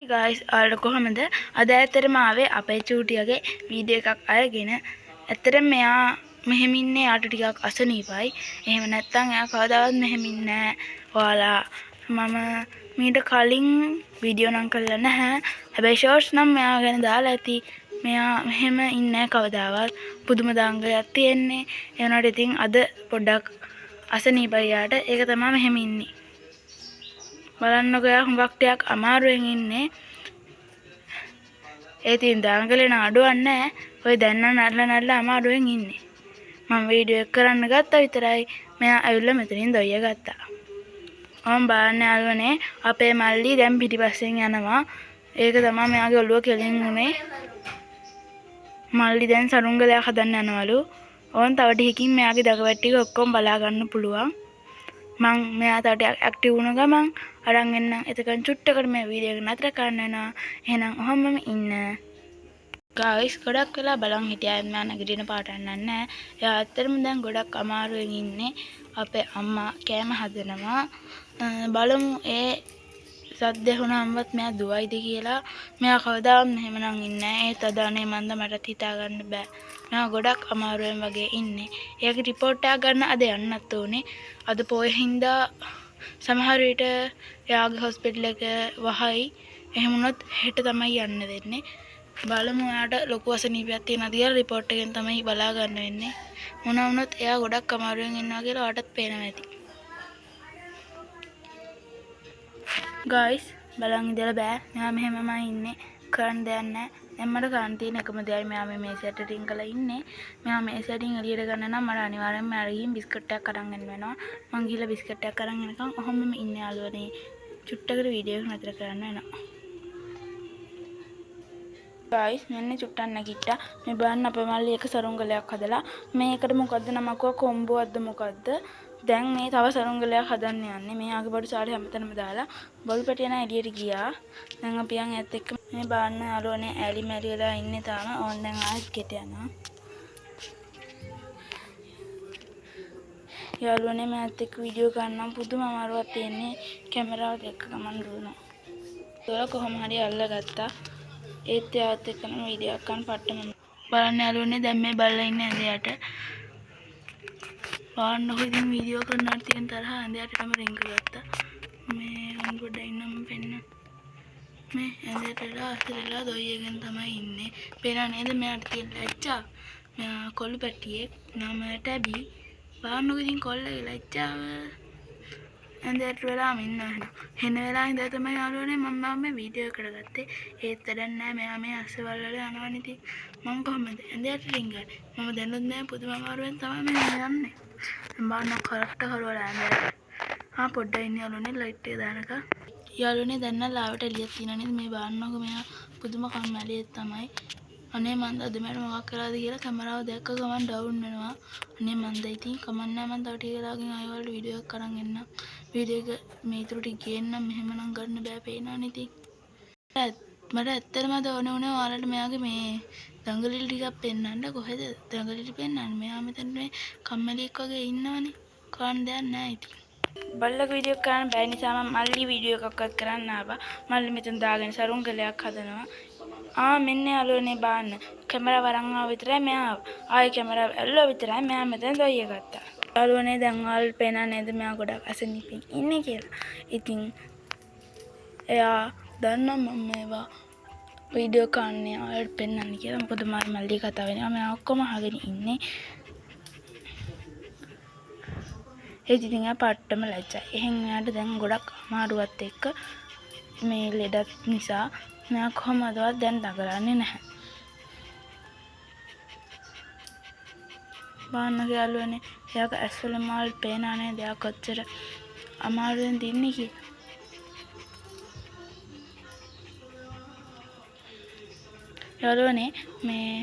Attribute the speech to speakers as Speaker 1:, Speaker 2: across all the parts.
Speaker 1: guys ඔයාලා කොහමද අද ඇත්තටම ආවේ අපේ චූටියගේ වීඩියෝ එකක් අරගෙන ඇත්තටම මෙයා මෙහෙම ඉන්නේ යාට ටිකක් අසනීපයි එහෙම නැත්නම් එයා කවදාවත් මෙහෙම ඉන්නේ නැහැ ඔයාලා මම මීට කලින් වීඩියෝ නම් කරලා නැහැ හැබැයි ෂෝට්ස් නම් මෙයා ගැන දාලා ඇති මෙයා මෙහෙම ඉන්නේ නැහැ කවදාවත් පුදුම දාංගයක් තියෙන්නේ ඒ වුණාට ඉතින් අද පොඩ්ඩක් අසනීපයි යාට ඒක තමයි මෙහෙම ඉන්නේ බලන්නකෝ යා හුඟක් ටිකක් අමාරුවෙන් ඉන්නේ ඒ තින් දාංගලේ නාඩුවක් නැහැ ඔය දැන් නල්ලා අමාරුවෙන් ඉන්නේ මම වීඩියෝ එක කරන්න ගත්තා විතරයි මෙයා ඇවිල්ලා මෙතනින් දොයිය ගත්තා මම බලන්න යාළුවනේ අපේ මල්ලි දැන් පිටිපස්සෙන් යනවා ඒක තමයි මෙයාගේ ඔළුව කෙලින් උනේ මල්ලි දැන් සරුංගලයක් හදන්න යනවලු ඕන් තව ටිකකින් මෙයාගේ දගවැට් ටික ඔක්කොම බලා ගන්න පුළුවන් මං මෙයා තව ටිකක් ඇක්ටිව් වුණ ගමන් අරන් එන්න එතකන් චුට්ටකට මේ වීඩියෝ එක නතර කරන්න වෙනවා එහෙනම් ඔහොමම ඉන්න ගායිස් ගොඩක් වෙලා බලන් හිටියා මම නැගිටින පාට යන්නේ නැහැ එයා ඇත්තටම දැන් ගොඩක් අමාරුවෙන් ඉන්නේ අපේ අම්මා කෑම හදනවා බලමු ඒ සද්ද වුණාමවත් මෙයා දුවයිද කියලා මෙයා කවදාවත් එහෙමනම් ඉන්නේ නැහැ ඒත් අද අනේ මන්ද මට හිතා ගන්න බෑ මෙයා ගොඩක් අමාරුවෙන් වගේ ඉන්නේ ඒකේ රිපෝට් එකක් ගන්න අද යන්නත් ඕනේ අද පොයේ හින්දා සමහර විට එයාගේ හොස්පිටල් එක වහයි එහෙම වුණොත් හෙට තමයි යන්න දෙන්නේ බලමු එයාට ලොකු අසනීපයක් තියෙනවද කියලා රිපෝට් එකෙන් තමයි බලා ගන්න වෙන්නේ මොන වුණොත් එයා ගොඩක් අමාරුවෙන් ඉන්නවා කියලා ඔයාටත් පේනවා ඇති guys බලන් ඉඳලා බෑ මෙයා මෙහෙමමයි ඉන්නේ කරන්න දෙයක් නැහැ දැන් මට කරන්න තියෙන එකම දෙයයි මෙයා මේ සෙටින් කරලා ඉන්නේ මෙයා මේ සෙටින් එළියට ගන්න නම් මට අනිවාර්යෙන්ම අරගෙන බිස්කට් එකක් අරන් එන්න වෙනවා මං ගිහලා බිස්කට් එකක් අරන් එනකම් ඔහොමම ඉන්නේ යාළුවනේ චුට්ටකට වීඩියෝ එක නතර කරන්න වෙනවා guys මෙන්න චුට්ටක් නැගිට්ටා මේ බලන්න අපේ මල්ලි එක සරුංගලයක් හදලා මේකට මොකද්ද නමක් කොම්බෝවක්ද මොකද්ද දැන් මේ තව සරුංගලයක් හදන්න යන්නේ මෙයාගේ බඩු සාරි හැමතැනම දාලා බොල් පැටිය නා එළියට ගියා දැන් අපි යන් ඇත් එක්ක මේ බලන්න යාළුවනේ ඇලි මැලි වෙලා ඉන්නේ තාම ඕන් දැන් ආයෙත් ගෙට යනවා යාළුවනේ මම ඇත් එක්ක වීඩියෝ ගන්නම් පුදුම අමාරුවක් තියෙන්නේ කැමරාවත් එක්ක ගමන් දුවනවා ඒක කොහොම හරි අල්ලගත්තා ඒත් යාත් එක්කම වීඩියෝ එකක් ගන්න පට්ටම බලන්න යාළුවනේ දැන් මේ බලලා ඉන්නේ ඇඳයට බලන්නකො ඉතින් වීඩියෝ කරන්නට තියෙන තරහ ඇඳයට තමයි රින්ග් ගත්තා මේ උන් ගොඩ ඉන්නම පෙන්න මේ ඇඳයටලා අස්තරලා දොයියගෙන් තමයි ඉන්නේ පේනා නේද මෙයාට තියෙන ලැජ්ජා මෙයා කොළු පැටියෙක් නම ටැබි බලන්නකො ඉතින් කොල්ලගේ ලැජ්ජාව ඇඳයට වෙලාම ඉන්නවා හෙන වෙලා ඉඳලා තමයි යාළුවනේ මම මේ වීඩියෝ කරගත්තේ ඒත් වැඩක් නැහැ මෙයා මේ අස්සවල් වල යනවනේ ඉතින් මම කොහමද ඇඳයට රින්ගන්නේ මම දැනුත් නැහැ පුදුම අමාරුවෙන් තමයි මේ යන්නේ මම කරට හරවලා ඇඳලා පොඩ්ඩක් ඉන්න යාළුවනේ ලයිට් එක දානකම් යාළුවනේ දැන් නම් ලාවට එළියක් තියෙනවා නේද මේ බලන්නකො මෙයා පුදුම කම්මැලියෙක් තමයි අනේ මන්ද අද මට මොකක් කරාද කියලා කැමරාව දැක්ක ගමන් ඩවුන් වෙනවා අනේ මන්ද ඉතින් කමන්න නැහැ මම තව ටික වෙලාවකින් ආයෙ වල වීඩියෝ එකක් අරන් එන්න වීඩියෝ එක මේ ඉතුරු ටික ගේන්නම් මෙහෙමනම් ගන්න බෑ පේනවනේ ඉතින් මට ඇත්තටම ඕනේ වුණේ ඔයාලට මෙයාගේ මේ දඟලිලි ටිකක් පෙන්නන්න කොහෙද දඟලිලි පෙන්නන්න මෙයා මෙතන මේ කම්මැලියෙක් වගේ ඉන්නවනේ කරන්න දෙයක් නැහැ ඉතින් බල්ලක වීඩියෝ කරන්න බැරි නිසා මම මල්ලි වීඩියෝ එකක්වත් කරන්න ආවා මල්ලි මෙතන දාගෙන සරුංගලයක් හදනවා මෙන්න යාළුවනේ බලන්න කැමරාව අරන් ආව විතරයි මෙයා ආයේ කැමරාව ඇල්ලුවා විතරයි මෙයා මෙතන දොයිය ගත්තා යාළුවනේ දැන් ඔයාලට පේනා නේද මෙයා ගොඩක් අසනීපෙන් ඉන්නේ කියලා ඉතින් එයා දන්නා මම මේවා වීඩියෝ කන්නේ ඔයාලට පෙන්නන්න කියලා මොකද මල්ලි කතා වෙනවා මෙයා ඔක්කොම අහගෙන ඉන්නේ ඒ ඉතින් ආ පට්ටම ලැජ්ජයි. එහෙන් එයාට දැන් ගොඩක් අමාරුවත් එක්ක මේ ලෙඩත් නිසා මෙයා කොහමදවත් දැන් දඟලන්නේ නැහැ. බාන්නක යාළුවනේ එයාගේ ඇස්වල මාල් පේනා නේද එයා කොච්චර අමාරුවෙන් දින්නේ කියලා. යාළුවනේ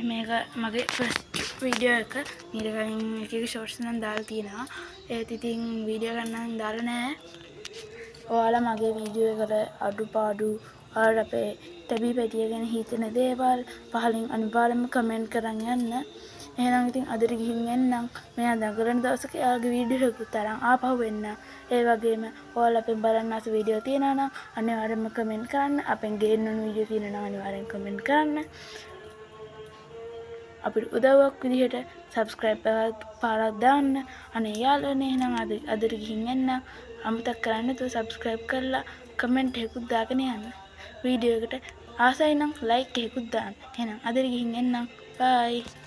Speaker 1: මේක මගේ ෆස්ට් වීඩියෝ එක ඊට කලින් එකක ෂෝට්ස් නම් දාලා තියෙනවා ඒත් ඉතින් වීඩියෝ ගන්න දාලා නැහැ ඔයාලා මගේ වීඩියෝ එකට අඩුපාඩු ඔයාලා අපේ තැබි පැටිය ගැන හිතන දේවල් පහලින් අනිවාර්යෙන්ම කමෙන්ට් කරන් යන්න එහෙනම් ඉතින් අදට ගිහින් එන්නම්. මෙයා දඟලන දවසක එයාගේ වීඩියෝ එකකුත් අරන් ආපහු එන්න. ඒ වගේම ඔයාලා අපෙන් බලන්න ආස වීඩියෝ තියෙනවා නම් අනිවාර්යෙන්ම කමෙන්ට් කරන්න. අපෙන් ගේන්න ඕන වීඩියෝ තියෙනවා නම් අනිවාර්යෙන් කමෙන්ට් කරන්න. අපිට උදව්වක් විදිහට subscribe එකක් පාරක් දාන්න. අනේ යාළුවනේ එහෙනම් අදට ගිහින් එන්න. අමතක කරන්න නැතුව subscribe කරලා කමෙන්ට් එකකුත් දාගෙන යන්න. වීඩියෝ එකට ආසයි නම් like එකකුත් දාන්න. එහෙනම් අදට ගිහින් එන්නම්. bye